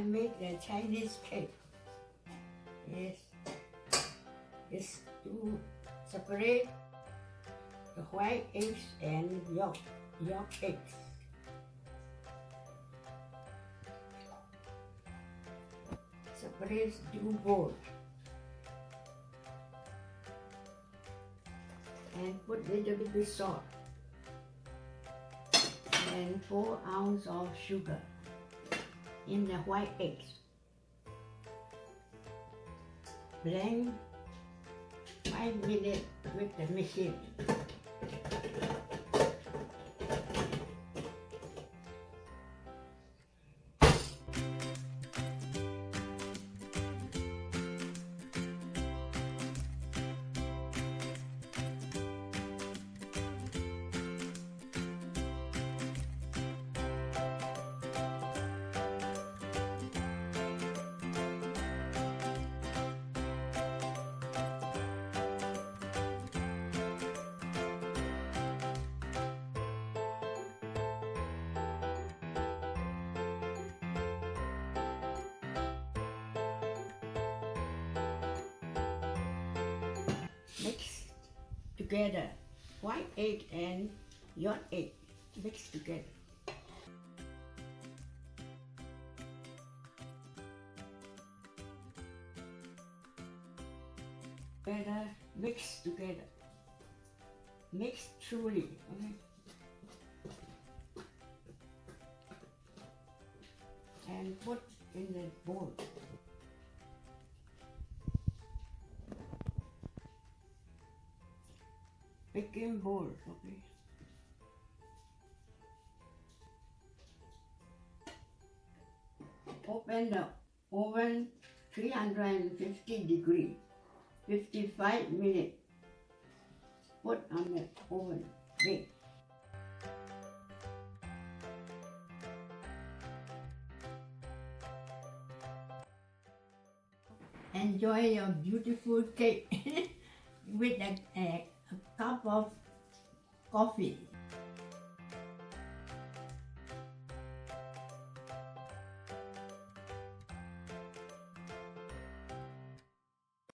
make a Chinese cake. Yes. It's to separate the white eggs and yolk eggs. Separate two bowls. And put little bit salt. And 4 ounces of sugar in the white eggs. Blend 5 minutes with the machine. Mix together white egg and yolk egg. Mix together. Mix together. Mix truly. Okay. And put in the bowl. Baking bowl, okay. Open the oven 350 degrees, 55 minutes. Put on the oven, bake. Enjoy your beautiful cake with a cup of coffee.